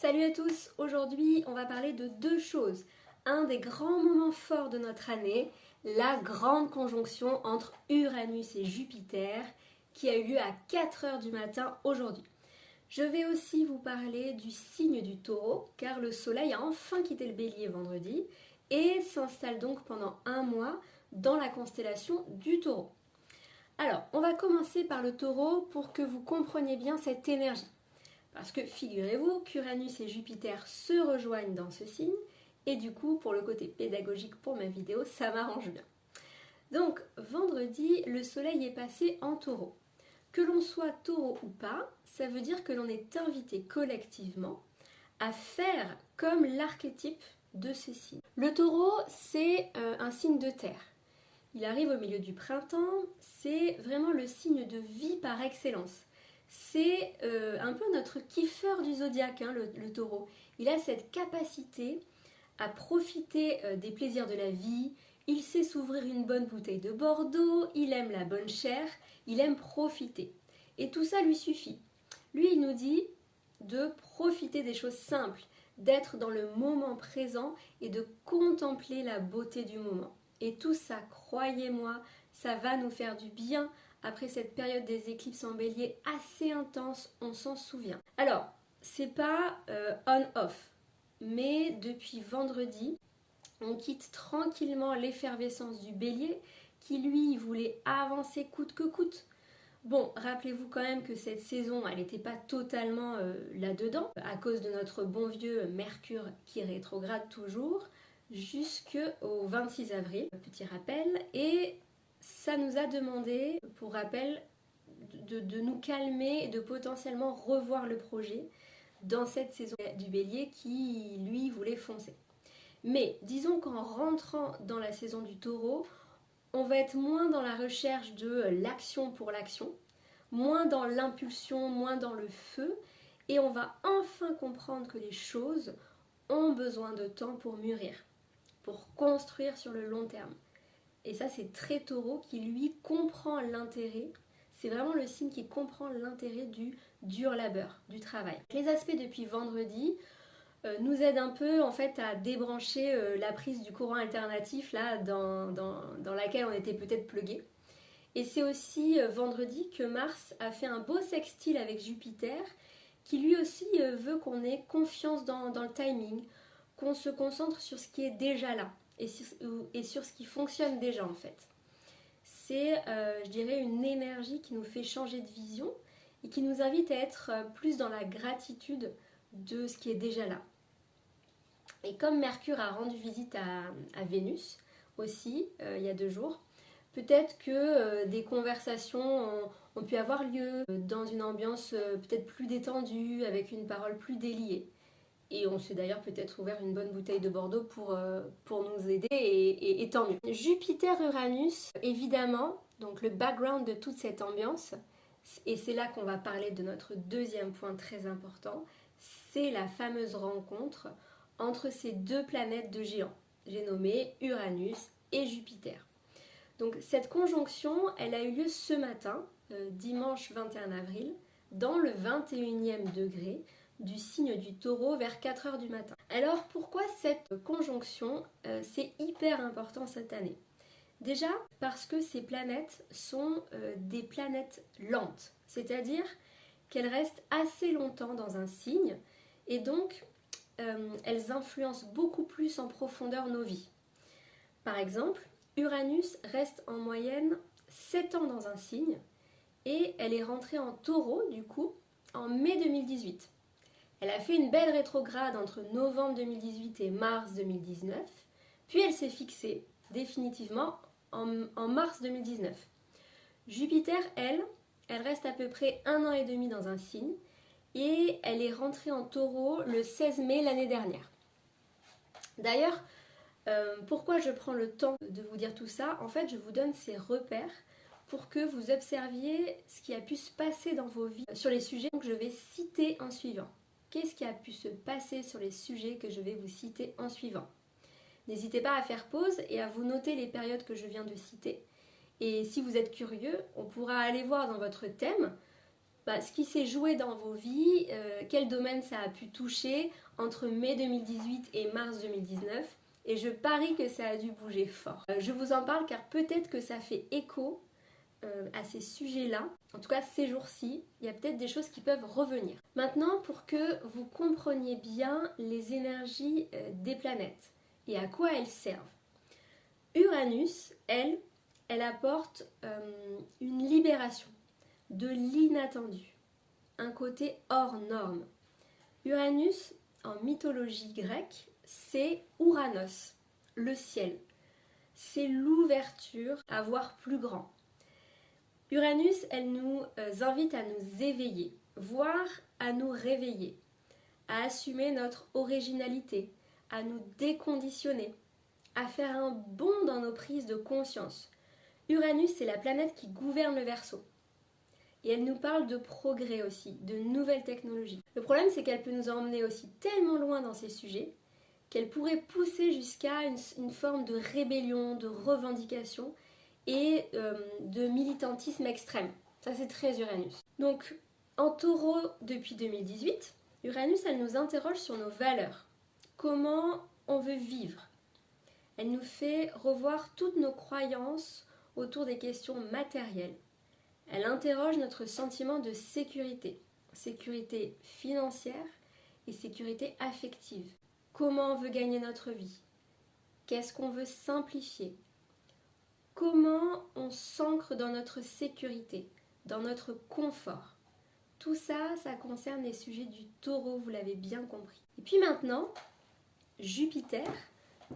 Salut à tous, aujourd'hui on va parler de deux choses. Un des grands moments forts de notre année, la grande conjonction entre Uranus et Jupiter qui a eu lieu à 4 heures du matin aujourd'hui. Je vais aussi vous parler du signe du Taureau car le soleil a enfin quitté le Bélier vendredi et s'installe donc pendant un mois dans la constellation du Taureau. Alors, on va commencer par le Taureau pour que vous compreniez bien cette énergie. Parce que figurez-vous qu'Uranus et Jupiter se rejoignent dans ce signe et du coup, pour le côté pédagogique pour ma vidéo, ça m'arrange bien. Donc, vendredi, le soleil est passé en Taureau. Que l'on soit Taureau ou pas, ça veut dire que l'on est invité collectivement à faire comme l'archétype de ce signe. Le Taureau, c'est un signe de terre. Il arrive au milieu du printemps, c'est vraiment le signe de vie par excellence. C'est un peu notre kiffeur du zodiaque, le Taureau. Il a cette capacité à profiter des plaisirs de la vie. Il sait s'ouvrir une bonne bouteille de Bordeaux, il aime la bonne chair, il aime profiter. Et tout ça lui suffit. Lui, il nous dit de profiter des choses simples, d'être dans le moment présent et de contempler la beauté du moment. Et tout ça, croyez-moi, ça va nous faire du bien après cette période des éclipses en bélier assez intense, on s'en souvient. Alors, c'est pas on-off, mais depuis vendredi, on quitte tranquillement l'effervescence du bélier qui lui voulait avancer coûte que coûte. Bon, rappelez-vous quand même que cette saison, elle n'était pas totalement là-dedans, à cause de notre bon vieux Mercure qui rétrograde toujours, jusqu'au 26 avril, petit rappel, et ça nous a demandé, pour rappel, de nous calmer et de potentiellement revoir le projet dans cette saison du bélier qui, lui, voulait foncer. Mais disons qu'en rentrant dans la saison du taureau, on va être moins dans la recherche de l'action pour l'action, moins dans l'impulsion, moins dans le feu, et on va enfin comprendre que les choses ont besoin de temps pour mûrir, pour construire sur le long terme. Et ça, c'est très taureau qui, lui, comprend l'intérêt. C'est vraiment le signe qui comprend l'intérêt du dur labeur, du travail. Les aspects depuis vendredi nous aident un peu en fait à débrancher la prise du courant alternatif là dans laquelle on était peut-être plugué. Et c'est aussi vendredi que Mars a fait un beau sextile avec Jupiter qui lui aussi veut qu'on ait confiance dans le timing, qu'on se concentre sur ce qui est déjà là et sur ce qui fonctionne déjà en fait. C'est, je dirais, une énergie qui nous fait changer de vision et qui nous invite à être plus dans la gratitude de ce qui est déjà là. Et comme Mercure a rendu visite à Vénus aussi, il y a 2 jours, peut-être que des conversations ont pu avoir lieu dans une ambiance peut-être plus détendue, avec une parole plus déliée. Et on s'est d'ailleurs peut-être ouvert une bonne bouteille de Bordeaux pour nous aider et tant mieux. Jupiter-Uranus, évidemment, donc le background de toute cette ambiance, et c'est là qu'on va parler de notre deuxième point très important, c'est la fameuse rencontre entre ces deux planètes de géants. J'ai nommé Uranus et Jupiter. Donc cette conjonction, elle a eu lieu ce matin, dimanche 21 avril, dans le 21e degré du signe du taureau vers 4 heures du matin. Alors pourquoi cette conjonction, c'est hyper important cette année? Déjà parce que ces planètes sont des planètes lentes, c'est-à-dire qu'elles restent assez longtemps dans un signe et donc elles influencent beaucoup plus en profondeur nos vies. Par exemple, Uranus reste en moyenne 7 ans dans un signe et elle est rentrée en taureau du coup en mai 2018. Elle a fait une belle rétrograde entre novembre 2018 et mars 2019, puis elle s'est fixée définitivement en mars 2019. Jupiter, elle reste à peu près 1 an et demi dans un signe et elle est rentrée en taureau le 16 mai l'année dernière. D'ailleurs, pourquoi je prends le temps de vous dire tout ça? En fait, je vous donne ces repères pour que vous observiez ce qui a pu se passer dans vos vies sur les sujets que je vais citer en suivant. Qu'est-ce qui a pu se passer sur les sujets que je vais vous citer en suivant? N'hésitez pas à faire pause et à vous noter les périodes que je viens de citer. Et si vous êtes curieux, on pourra aller voir dans votre thème ce qui s'est joué dans vos vies, quel domaine ça a pu toucher entre mai 2018 et mars 2019. Et je parie que ça a dû bouger fort. Je vous en parle car peut-être que ça fait écho à ces sujets-là. En tout cas, ces jours-ci, il y a peut-être des choses qui peuvent revenir. Maintenant, pour que vous compreniez bien les énergies des planètes et à quoi elles servent. Uranus, elle apporte une libération de l'inattendu, un côté hors norme. Uranus, en mythologie grecque, c'est Ouranos, le ciel. C'est l'ouverture à voir plus grand. Uranus, elle nous invite à nous éveiller, voire à nous réveiller, à assumer notre originalité, à nous déconditionner, à faire un bond dans nos prises de conscience. Uranus, c'est la planète qui gouverne le Verseau. Et elle nous parle de progrès aussi, de nouvelles technologies. Le problème, c'est qu'elle peut nous emmener aussi tellement loin dans ces sujets qu'elle pourrait pousser jusqu'à une forme de rébellion, de revendication et de militantisme extrême. Ça, c'est très Uranus. Donc, en taureau, depuis 2018, Uranus, elle nous interroge sur nos valeurs. Comment on veut vivre. Elle nous fait revoir toutes nos croyances autour des questions matérielles. Elle interroge notre sentiment de sécurité, sécurité financière et sécurité affective. Comment on veut gagner notre vie? Qu'est-ce qu'on veut simplifier? Comment on s'ancre dans notre sécurité, dans notre confort? Tout ça, ça concerne les sujets du taureau, vous l'avez bien compris. Et puis maintenant, Jupiter,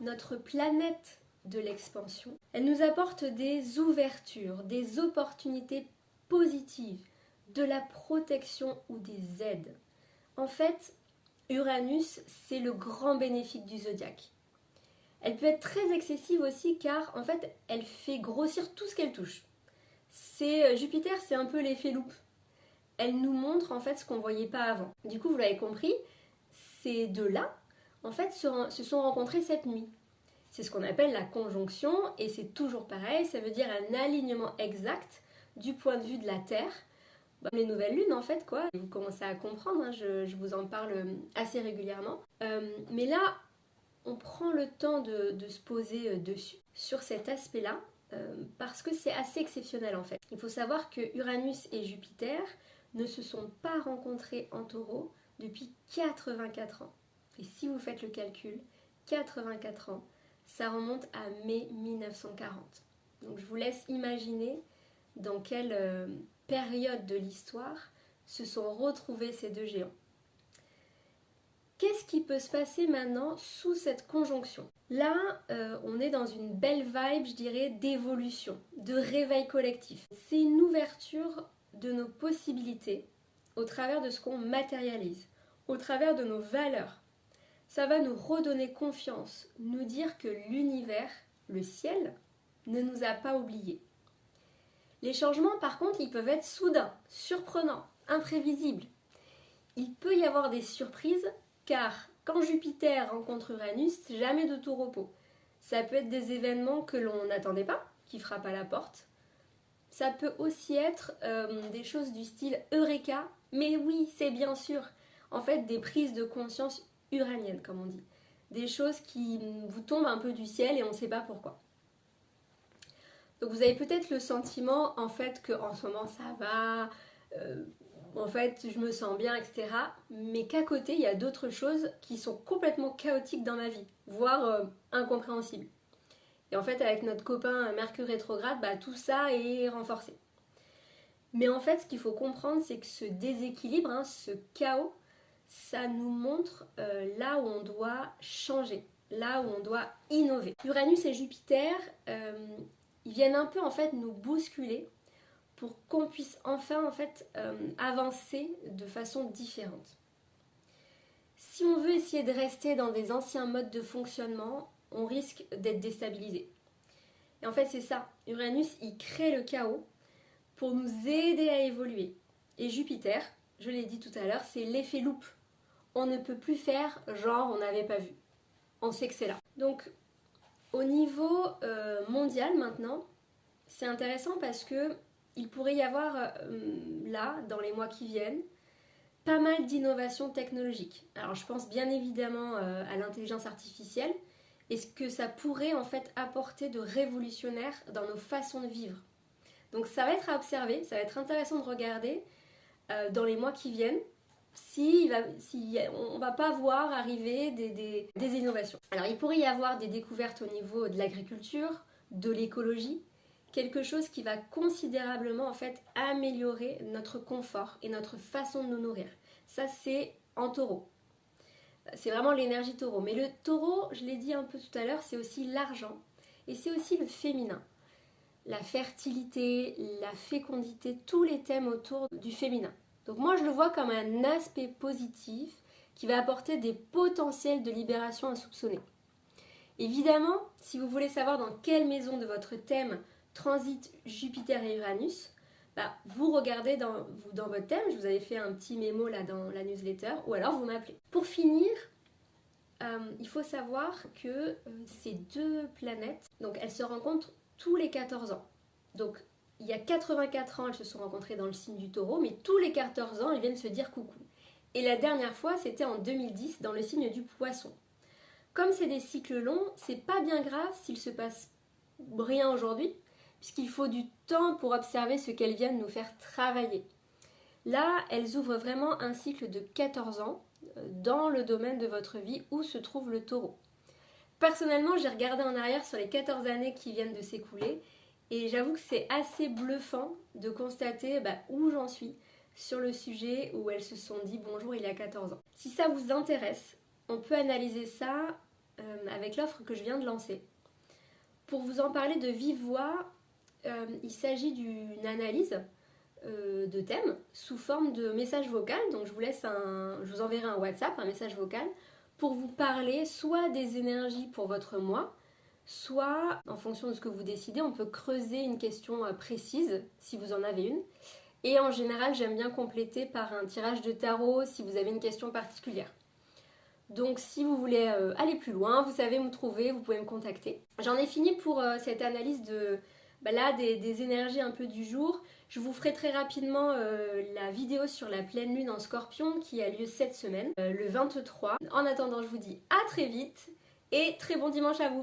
notre planète de l'expansion, elle nous apporte des ouvertures, des opportunités positives, de la protection ou des aides. En fait, Uranus, c'est le grand bénéfique du zodiaque. Elle peut être très excessive aussi car en fait, elle fait grossir tout ce qu'elle touche. Jupiter, c'est un peu l'effet loupe. Elle nous montre en fait ce qu'on ne voyait pas avant. Du coup, vous l'avez compris, ces deux-là, en fait, se sont rencontrés cette nuit. C'est ce qu'on appelle la conjonction et c'est toujours pareil, ça veut dire un alignement exact du point de vue de la Terre. Les nouvelles lunes en fait quoi, vous commencez à comprendre, hein, je vous en parle assez régulièrement. Mais là, on prend le temps de se poser dessus, sur cet aspect-là, parce que c'est assez exceptionnel en fait. Il faut savoir que Uranus et Jupiter ne se sont pas rencontrés en taureau depuis 84 ans. Et si vous faites le calcul, 84 ans, ça remonte à mai 1940. Donc je vous laisse imaginer dans quelle période de l'histoire se sont retrouvés ces deux géants. Qu'est-ce qui peut se passer maintenant sous cette conjonction? Là, on est dans une belle vibe, je dirais, d'évolution, de réveil collectif. C'est une ouverture de nos possibilités au travers de ce qu'on matérialise, au travers de nos valeurs. Ça va nous redonner confiance, nous dire que l'univers, le ciel, ne nous a pas oubliés. Les changements, par contre, ils peuvent être soudains, surprenants, imprévisibles. Il peut y avoir des surprises, car quand Jupiter rencontre Uranus, c'est jamais de tout repos. Ça peut être des événements que l'on n'attendait pas, qui frappent à la porte. Ça peut aussi être des choses du style Eureka, mais oui, c'est bien sûr, en fait, des prises de conscience uraniennes, comme on dit. Des choses qui vous tombent un peu du ciel et on ne sait pas pourquoi. Donc vous avez peut-être le sentiment en fait qu'en ce moment ça va, en fait je me sens bien, etc. Mais qu'à côté il y a d'autres choses qui sont complètement chaotiques dans ma vie, voire incompréhensibles. Et en fait avec notre copain Mercure rétrograde, tout ça est renforcé. Mais en fait ce qu'il faut comprendre c'est que ce déséquilibre, ce chaos, ça nous montre là où on doit changer, là où on doit innover. Uranus et Jupiter, ils viennent un peu en fait nous bousculer pour qu'on puisse enfin en fait avancer de façon différente. Si on veut essayer de rester dans des anciens modes de fonctionnement, on risque d'être déstabilisé. Et en fait c'est ça, Uranus il crée le chaos pour nous aider à évoluer. Et Jupiter, je l'ai dit tout à l'heure, c'est l'effet loupe. On ne peut plus faire genre on n'avait pas vu. On sait que c'est là. Donc au niveau mondial maintenant, c'est intéressant parce que il pourrait y avoir là, dans les mois qui viennent, pas mal d'innovations technologiques. Alors je pense bien évidemment à l'intelligence artificielle et ce que ça pourrait en fait apporter de révolutionnaire dans nos façons de vivre. Donc ça va être à observer, ça va être intéressant de regarder dans les mois qui viennent si on ne va pas voir arriver des innovations. Alors il pourrait y avoir des découvertes au niveau de l'agriculture, de l'écologie, quelque chose qui va considérablement en fait améliorer notre confort et notre façon de nous nourrir. Ça c'est en taureau. C'est vraiment l'énergie taureau. Mais le taureau, je l'ai dit un peu tout à l'heure, c'est aussi l'argent et c'est aussi le féminin. La fertilité, la fécondité, tous les thèmes autour du féminin. Donc moi je le vois comme un aspect positif qui va apporter des potentiels de libération insoupçonnés. Évidemment, si vous voulez savoir dans quelle maison de votre thème transite Jupiter et Uranus, vous regardez dans votre thème, je vous avais fait un petit mémo là dans la newsletter, ou alors vous m'appelez. Pour finir, il faut savoir que ces deux planètes, donc elles se rencontrent tous les 14 ans. Donc il y a 84 ans, elles se sont rencontrées dans le signe du Taureau, mais tous les 14 ans, elles viennent se dire coucou. Et la dernière fois, c'était en 2010 dans le signe du Poisson. Comme c'est des cycles longs, c'est pas bien grave s'il se passe rien aujourd'hui, puisqu'il faut du temps pour observer ce qu'elles viennent nous faire travailler. Là, elles ouvrent vraiment un cycle de 14 ans dans le domaine de votre vie où se trouve le Taureau. Personnellement, j'ai regardé en arrière sur les 14 années qui viennent de s'écouler et j'avoue que c'est assez bluffant de constater où j'en suis sur le sujet où elles se sont dit bonjour il y a 14 ans. Si ça vous intéresse, on peut analyser ça avec l'offre que je viens de lancer. Pour vous en parler de vive voix, il s'agit d'une analyse de thème sous forme de message vocal. Donc je vous enverrai un WhatsApp, un message vocal, pour vous parler soit des énergies pour votre mois, soit en fonction de ce que vous décidez, on peut creuser une question précise si vous en avez une. Et en général, j'aime bien compléter par un tirage de tarot si vous avez une question particulière. Donc si vous voulez aller plus loin, vous savez où me trouver, vous pouvez me contacter. J'en ai fini pour cette analyse des énergies un peu du jour. Je vous ferai très rapidement la vidéo sur la pleine lune en Scorpion qui a lieu cette semaine, le 23. En attendant, je vous dis à très vite et très bon dimanche à vous.